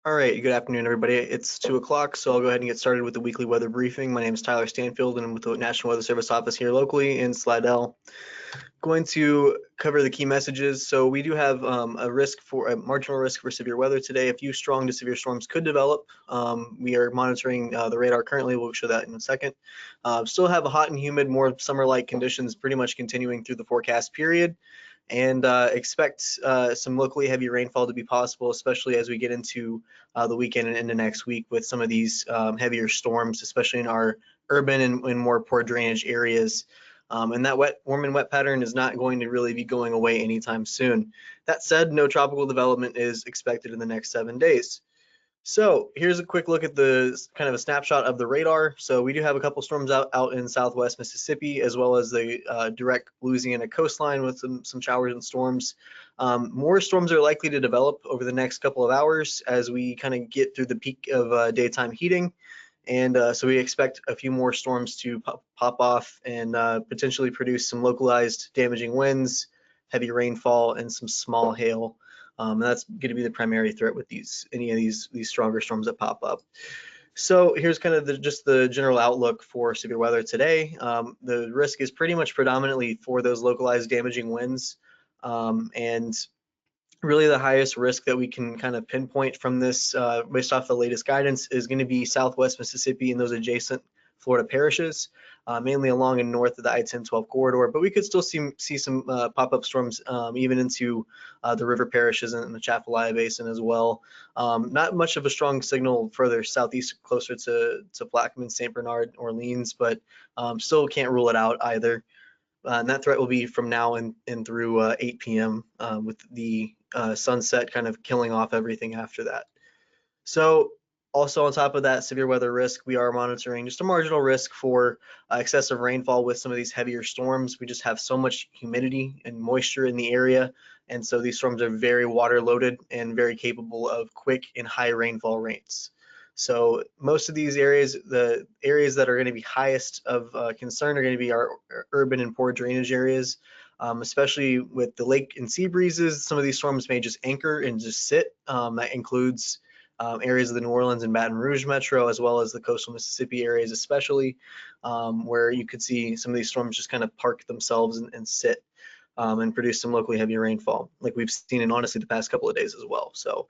All right, good afternoon, everybody. It's 2 o'clock, so I'll go ahead and get started with the weekly weather briefing. My name is Tyler Stanfield, and I'm with the National Weather Service office here locally in Slidell. Going to cover the key messages. So we do have a marginal risk for severe weather today. A few strong to severe storms could develop. We are monitoring the radar currently. We'll show that in a second. Still have a hot and humid, more summer-like conditions pretty much continuing through the forecast period. And expect some locally heavy rainfall to be possible, especially as we get into the weekend and into next week with some of these heavier storms, especially in our urban and more poor drainage areas. And that warm and wet pattern is not going to really be going away anytime soon. That said, no tropical development is expected in the next 7 days. So here's a quick look at the kind of a snapshot of the radar. So we do have a couple storms out in southwest Mississippi, as well as the direct Louisiana coastline with some showers and storms. More storms are likely to develop over the next couple of hours as we kind of get through the peak of daytime heating. And so we expect a few more storms to pop off and potentially produce some localized damaging winds, heavy rainfall, and some small hail. And that's going to be the primary threat with any of these stronger storms that pop up. So here's kind of just the general outlook for severe weather today. The risk is pretty much predominantly for those localized damaging winds. And really the highest risk that we can kind of pinpoint from this based off the latest guidance is going to be southwest Mississippi and those adjacent Florida parishes, mainly along and north of the I-10-12 corridor, but we could still see some pop-up storms even into the river parishes and the Chafalaya Basin as well. Not much of a strong signal further southeast, closer to Plaquemine, St. Bernard, Orleans, but still can't rule it out either. And that threat will be from now and through 8 p.m. With the sunset kind of killing off everything after that. So also on top of that severe weather risk, we are monitoring just a marginal risk for excessive rainfall with some of these heavier storms. We just have so much humidity and moisture in the area. And so these storms are very water loaded and very capable of quick and high rainfall rates. So most of these areas, the areas that are going to be highest of concern are going to be our urban and poor drainage areas, especially with the lake and sea breezes. Some of these storms may just anchor and just sit. That includes areas of the New Orleans and Baton Rouge metro, as well as the coastal Mississippi areas, especially where you could see some of these storms just kind of park themselves and sit and produce some locally heavy rainfall, like we've seen in honestly the past couple of days as well. So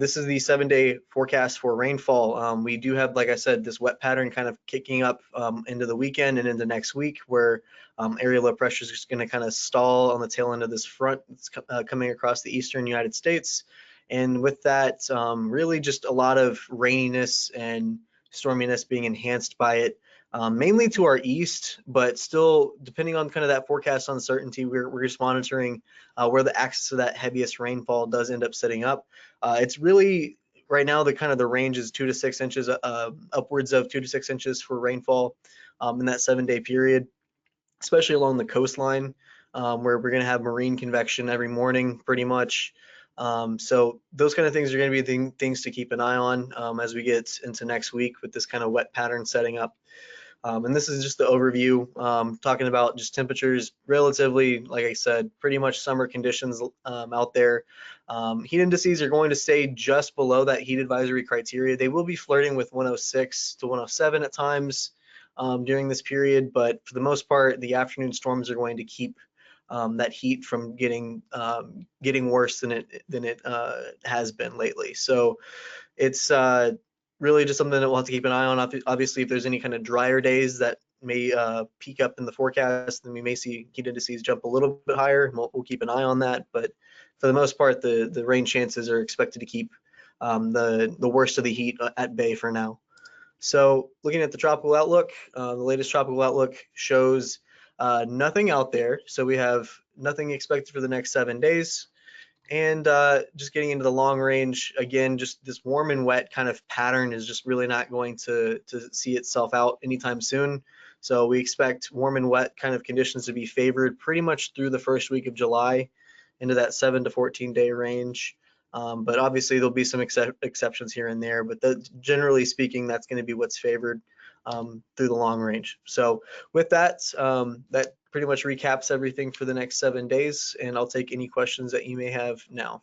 this is the 7-day forecast for rainfall. We do have, like I said, this wet pattern kind of kicking up into the weekend and into next week, where area low pressure is just going to kind of stall on the tail end of this front that's coming across the eastern United States. And with that, really just a lot of raininess and storminess being enhanced by it, mainly to our east, but still depending on kind of that forecast uncertainty, we're just monitoring where the axis of that heaviest rainfall does end up setting up. It's really right now the range is 2 to 6 inches, upwards of 2 to 6 inches for rainfall in that 7-day period, especially along the coastline, where we're going to have marine convection every morning pretty much. So those kind of things are going to be things to keep an eye on as we get into next week with this kind of wet pattern setting up. And this is just the overview, talking about just temperatures relatively, like I said, pretty much summer conditions out there. Heat indices are going to stay just below that heat advisory criteria. They will be flirting with 106 to 107 at times during this period, but for the most part, the afternoon storms are going to keep that heat from getting worse than it has been lately. So it's really just something that we'll have to keep an eye on. Obviously, if there's any kind of drier days that may peak up in the forecast, then we may see heat indices jump a little bit higher, and we'll keep an eye on that. But for the most part, the rain chances are expected to keep the worst of the heat at bay for now. So looking at the tropical outlook, the latest tropical outlook shows nothing out there. So we have nothing expected for the next 7 days. And just getting into the long range, again, just this warm and wet kind of pattern is just really not going to see itself out anytime soon. So we expect warm and wet kind of conditions to be favored pretty much through the first week of July into that 7 to 14 day range. But obviously there'll be some exceptions here and there, but generally speaking, that's going to be what's favored through the long range. So with that, that pretty much recaps everything for the next 7 days, and I'll take any questions that you may have now.